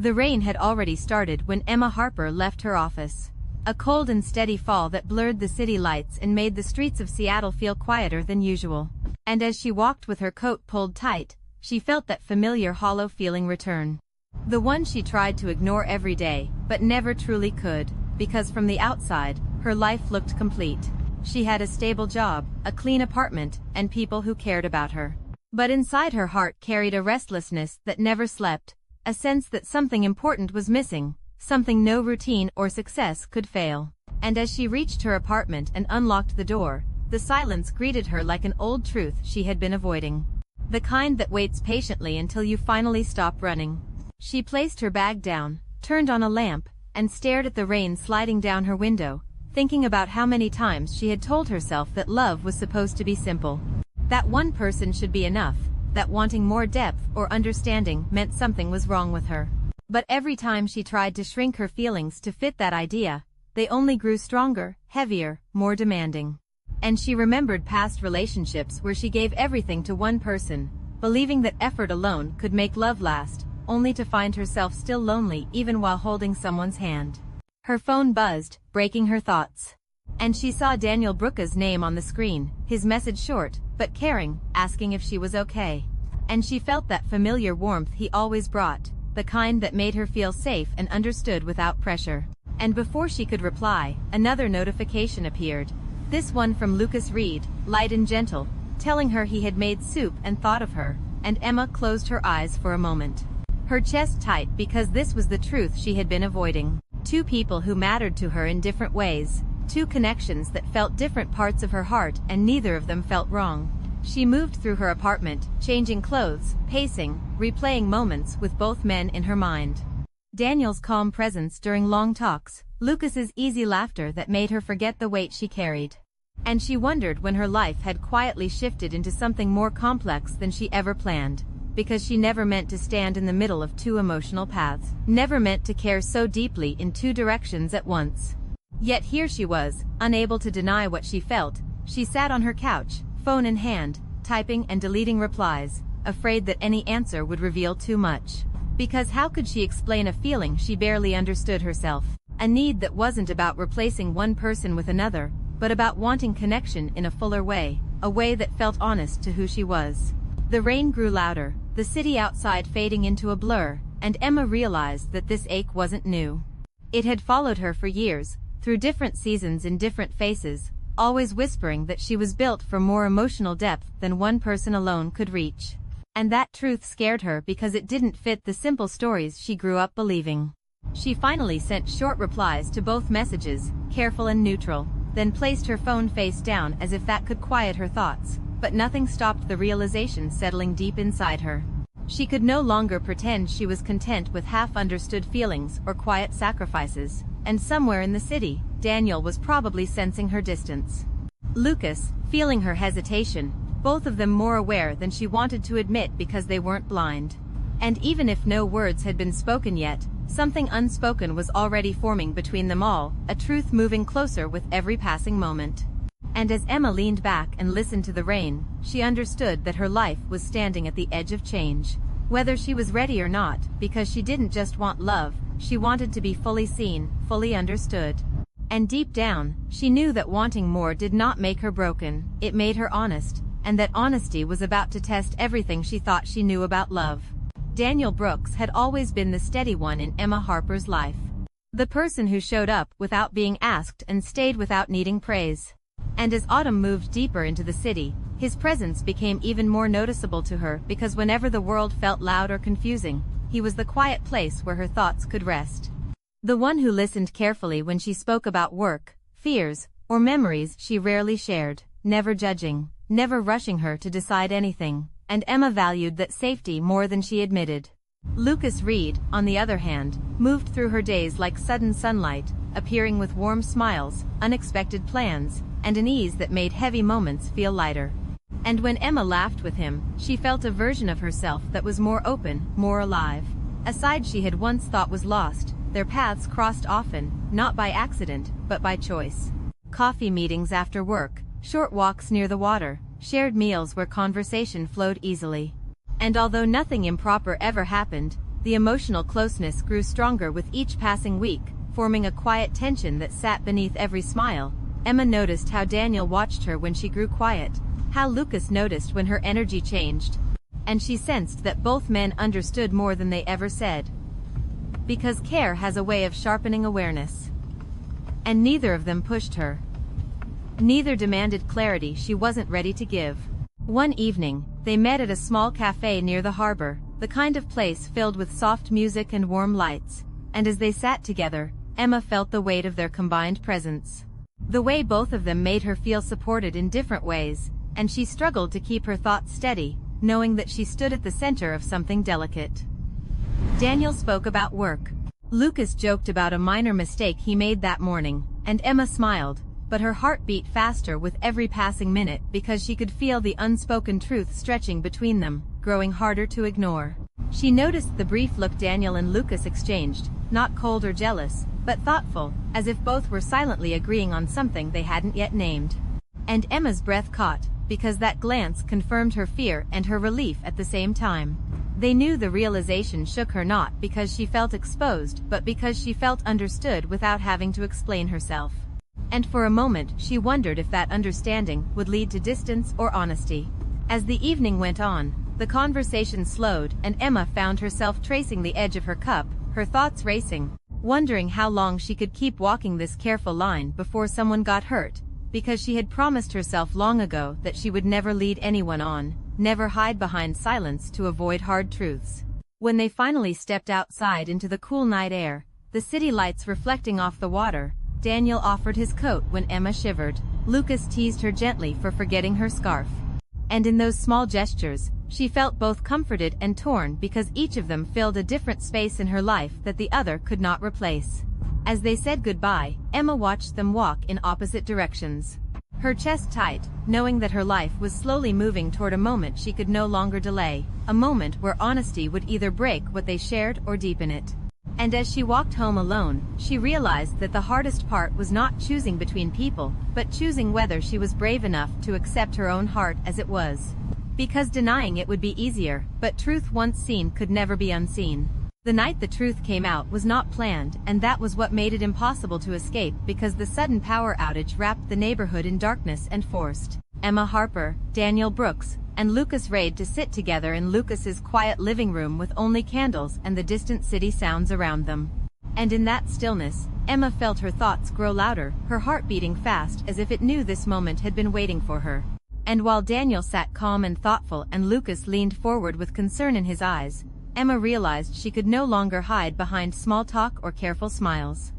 The rain had already started when Emma Harper left her office. A cold and steady fall that blurred the city lights and made the streets of Seattle feel quieter than usual. And as she walked with her coat pulled tight, she felt that familiar hollow feeling return. The one she tried to ignore every day, but never truly could, because from the outside, her life looked complete. She had a stable job, a clean apartment, and people who cared about her. But inside her heart carried a restlessness that never slept, a sense that something important was missing, something no routine or success could fail. And as she reached her apartment and unlocked the door, the silence greeted her like an old truth she had been avoiding. The kind that waits patiently until you finally stop running. She placed her bag down, turned on a lamp, and stared at the rain sliding down her window, thinking about how many times she had told herself that love was supposed to be simple. That one person should be enough, that wanting more depth or understanding meant something was wrong with her. But every time she tried to shrink her feelings to fit that idea, they only grew stronger, heavier, more demanding. And she remembered past relationships where she gave everything to one person, believing that effort alone could make love last, only to find herself still lonely even while holding someone's hand. Her phone buzzed, breaking her thoughts. And she saw Daniel Brooka's name on the screen, his message short, but caring, asking if she was okay. And she felt that familiar warmth he always brought, the kind that made her feel safe and understood without pressure. And before she could reply, another notification appeared. This one from Lucas Reed, light and gentle, telling her he had made soup and thought of her, and Emma closed her eyes for a moment. Her chest tight because this was the truth she had been avoiding. Two people who mattered to her in different ways, two connections that felt different parts of her heart and neither of them felt wrong. She moved through her apartment, changing clothes, pacing, replaying moments with both men in her mind. Daniel's calm presence during long talks, Lucas's easy laughter that made her forget the weight she carried. And she wondered when her life had quietly shifted into something more complex than she ever planned, because she never meant to stand in the middle of two emotional paths, never meant to care so deeply in two directions at once. Yet here she was, unable to deny what she felt. She sat on her couch, phone in hand, typing and deleting replies, afraid that any answer would reveal too much. Because how could she explain a feeling she barely understood herself? A need that wasn't about replacing one person with another, but about wanting connection in a fuller way, a way that felt honest to who she was. The rain grew louder, the city outside fading into a blur, and Emma realized that this ache wasn't new. It had followed her for years, through different seasons in different faces, always whispering that she was built for more emotional depth than one person alone could reach. And that truth scared her because it didn't fit the simple stories she grew up believing. She finally sent short replies to both messages, careful and neutral, then placed her phone face down as if that could quiet her thoughts, but nothing stopped the realization settling deep inside her. She could no longer pretend she was content with half-understood feelings or quiet sacrifices, and somewhere in the city, Daniel was probably sensing her distance. Lucas, feeling her hesitation, both of them more aware than she wanted to admit because they weren't blind. And even if no words had been spoken yet, something unspoken was already forming between them all, a truth moving closer with every passing moment. And as Emma leaned back and listened to the rain, she understood that her life was standing at the edge of change. Whether she was ready or not, because she didn't just want love, she wanted to be fully seen, fully understood. And deep down, she knew that wanting more did not make her broken, it made her honest, and that honesty was about to test everything she thought she knew about love. Daniel Brooks had always been the steady one in Emma Harper's life. The person who showed up without being asked and stayed without needing praise. And as autumn moved deeper into the city, his presence became even more noticeable to her because whenever the world felt loud or confusing, he was the quiet place where her thoughts could rest. The one who listened carefully when she spoke about work, fears, or memories she rarely shared, never judging, never rushing her to decide anything, and Emma valued that safety more than she admitted. Lucas Reed, on the other hand, moved through her days like sudden sunlight, appearing with warm smiles, unexpected plans, and an ease that made heavy moments feel lighter. And when Emma laughed with him, she felt a version of herself that was more open, more alive. A side she had once thought was lost. Their paths crossed often, not by accident, but by choice. Coffee meetings after work, short walks near the water, shared meals where conversation flowed easily. And although nothing improper ever happened, The emotional closeness grew stronger with each passing week, forming a quiet tension that sat beneath every smile. Emma noticed how Daniel watched her when she grew quiet, how Lucas noticed when her energy changed. And she sensed that both men understood more than they ever said. Because care has a way of sharpening awareness. And neither of them pushed her. Neither demanded clarity she wasn't ready to give. One evening, they met at a small cafe near the harbor, the kind of place filled with soft music and warm lights. And as they sat together, Emma felt the weight of their combined presence. The way both of them made her feel supported in different ways, and she struggled to keep her thoughts steady, knowing that she stood at the center of something delicate. Daniel spoke about work. Lucas joked about a minor mistake he made that morning, and Emma smiled, but her heart beat faster with every passing minute because she could feel the unspoken truth stretching between them, growing harder to ignore. She noticed the brief look Daniel and Lucas exchanged, not cold or jealous, but thoughtful, as if both were silently agreeing on something they hadn't yet named. And Emma's breath caught, because that glance confirmed her fear and her relief at the same time. They knew the realization shook her not because she felt exposed but because she felt understood without having to explain herself. And for a moment she wondered if that understanding would lead to distance or honesty. As the evening went on, the conversation slowed and Emma found herself tracing the edge of her cup, her thoughts racing, wondering how long she could keep walking this careful line before someone got hurt, because she had promised herself long ago that she would never lead anyone on, never hide behind silence to avoid hard truths. When they finally stepped outside into the cool night air, the city lights reflecting off the water, Daniel offered his coat when Emma shivered. Lucas teased her gently for forgetting her scarf. And in those small gestures, she felt both comforted and torn because each of them filled a different space in her life that the other could not replace. As they said goodbye, Emma watched them walk in opposite directions. Her chest tight, knowing that her life was slowly moving toward a moment she could no longer delay, a moment where honesty would either break what they shared or deepen it. And as she walked home alone, she realized that the hardest part was not choosing between people, but choosing whether she was brave enough to accept her own heart as it was. Because denying it would be easier, but truth once seen could never be unseen. The night the truth came out was not planned, and that was what made it impossible to escape because the sudden power outage wrapped the neighborhood in darkness and forced Emma Harper, Daniel Brooks, and Lucas Raid to sit together in Lucas's quiet living room with only candles and the distant city sounds around them. And in that stillness, Emma felt her thoughts grow louder, her heart beating fast as if it knew this moment had been waiting for her. And while Daniel sat calm and thoughtful and Lucas leaned forward with concern in his eyes, Emma realized she could no longer hide behind small talk or careful smiles.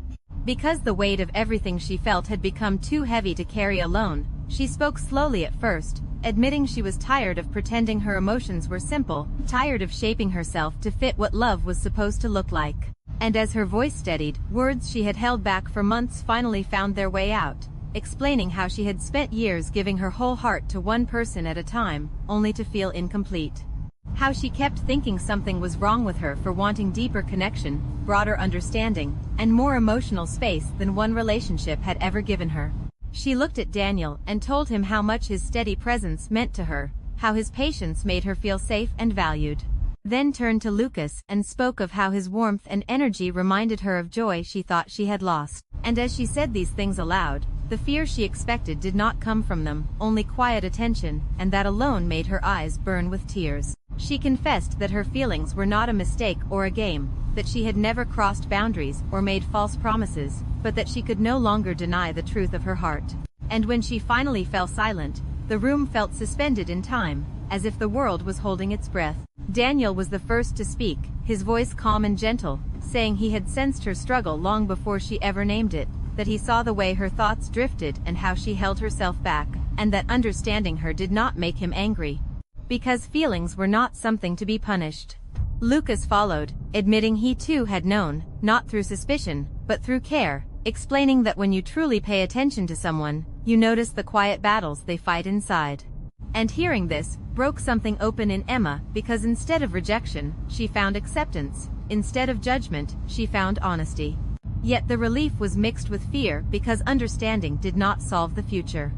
Because the weight of everything she felt had become too heavy to carry alone, she spoke slowly at first, admitting she was tired of pretending her emotions were simple, tired of shaping herself to fit what love was supposed to look like. And as her voice steadied, words she had held back for months finally found their way out, explaining how she had spent years giving her whole heart to one person at a time, only to feel incomplete. How she kept thinking something was wrong with her for wanting deeper connection, broader understanding, and more emotional space than one relationship had ever given her. She looked at Daniel and told him how much his steady presence meant to her, how his patience made her feel safe and valued. Then turned to Lucas and spoke of how his warmth and energy reminded her of joy she thought she had lost. And as she said these things aloud, the fear she expected did not come from them, only quiet attention, and that alone made her eyes burn with tears. She confessed that her feelings were not a mistake or a game, that she had never crossed boundaries or made false promises, but that she could no longer deny the truth of her heart. And when she finally fell silent, the room felt suspended in time, as if the world was holding its breath. Daniel was the first to speak, his voice calm and gentle, saying he had sensed her struggle long before she ever named it, that he saw the way her thoughts drifted and how she held herself back, and that understanding her did not make him angry. Because feelings were not something to be punished. Lucas followed, admitting he too had known, not through suspicion, but through care, explaining that when you truly pay attention to someone, you notice the quiet battles they fight inside. And hearing this, broke something open in Emma, because instead of rejection, she found acceptance, instead of judgment, she found honesty. Yet the relief was mixed with fear because understanding did not solve the future.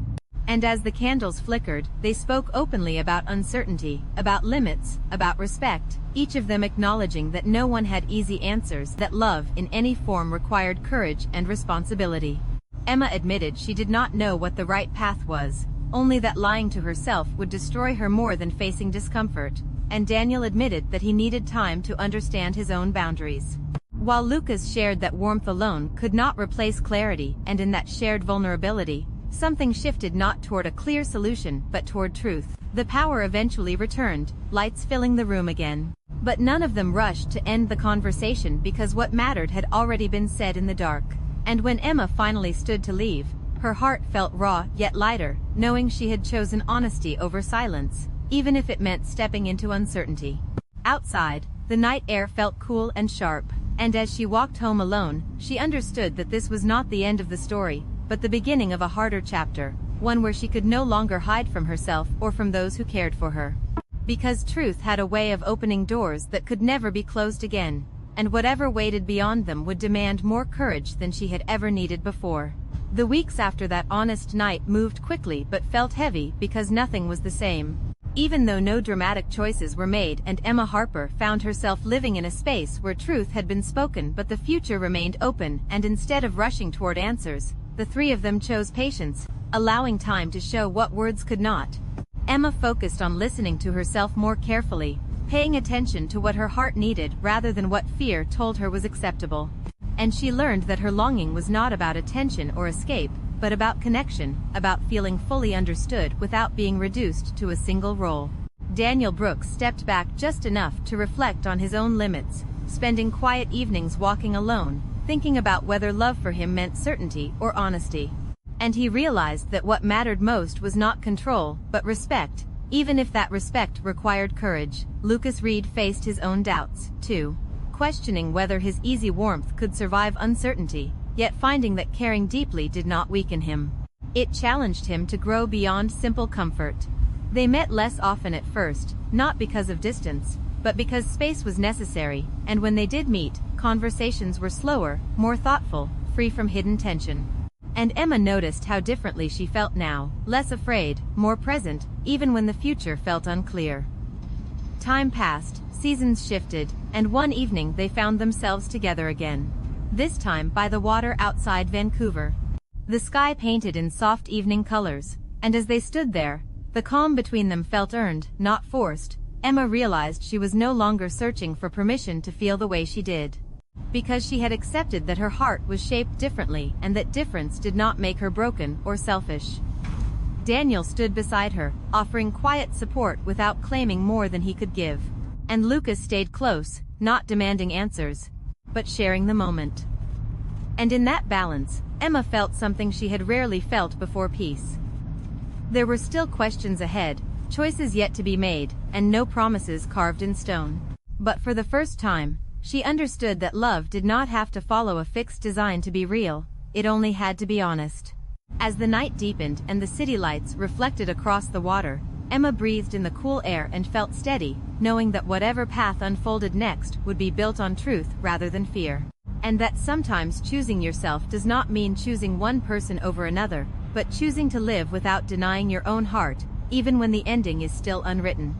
And as the candles flickered, they spoke openly about uncertainty, about limits, about respect, each of them acknowledging that no one had easy answers, that love in any form required courage and responsibility. Emma admitted she did not know what the right path was, only that lying to herself would destroy her more than facing discomfort, and Daniel admitted that he needed time to understand his own boundaries. While Lucas shared that warmth alone could not replace clarity, and in that shared vulnerability, something shifted, not toward a clear solution but toward truth. The power eventually returned, lights filling the room again. But none of them rushed to end the conversation because what mattered had already been said in the dark. And when Emma finally stood to leave, her heart felt raw yet lighter, knowing she had chosen honesty over silence, even if it meant stepping into uncertainty. Outside, the night air felt cool and sharp, and as she walked home alone, she understood that this was not the end of the story, but the beginning of a harder chapter, one where she could no longer hide from herself or from those who cared for her. Because truth had a way of opening doors that could never be closed again, and whatever waited beyond them would demand more courage than she had ever needed before. The weeks after that honest night moved quickly but felt heavy because nothing was the same. Even though no dramatic choices were made and Emma Harper found herself living in a space where truth had been spoken but the future remained open, and instead of rushing toward answers, the three of them chose patience, allowing time to show what words could not. Emma focused on listening to herself more carefully, paying attention to what her heart needed rather than what fear told her was acceptable. And she learned that her longing was not about attention or escape, but about connection, about feeling fully understood without being reduced to a single role. Daniel Brooks stepped back just enough to reflect on his own limits, spending quiet evenings walking alone, thinking about whether love for him meant certainty or honesty. And he realized that what mattered most was not control, but respect, even if that respect required courage. Lucas Reed faced his own doubts, too, questioning whether his easy warmth could survive uncertainty, yet finding that caring deeply did not weaken him. It challenged him to grow beyond simple comfort. They met less often at first, not because of distance, but because space was necessary, and when they did meet, conversations were slower, more thoughtful, free from hidden tension. And Emma noticed how differently she felt now, less afraid, more present, even when the future felt unclear. Time passed, seasons shifted, and one evening they found themselves together again. This time by the water outside Vancouver. The sky painted in soft evening colors, and as they stood there, the calm between them felt earned, not forced. Emma realized she was no longer searching for permission to feel the way she did. Because she had accepted that her heart was shaped differently and that difference did not make her broken or selfish. Daniel stood beside her, offering quiet support without claiming more than he could give. And Lucas stayed close, not demanding answers, but sharing the moment. And in that balance, Emma felt something she had rarely felt before: peace. There were still questions ahead, choices yet to be made, and no promises carved in stone. But for the first time, she understood that love did not have to follow a fixed design to be real, it only had to be honest. As the night deepened and the city lights reflected across the water, Emma breathed in the cool air and felt steady, knowing that whatever path unfolded next would be built on truth rather than fear. And that sometimes choosing yourself does not mean choosing one person over another, but choosing to live without denying your own heart, even when the ending is still unwritten.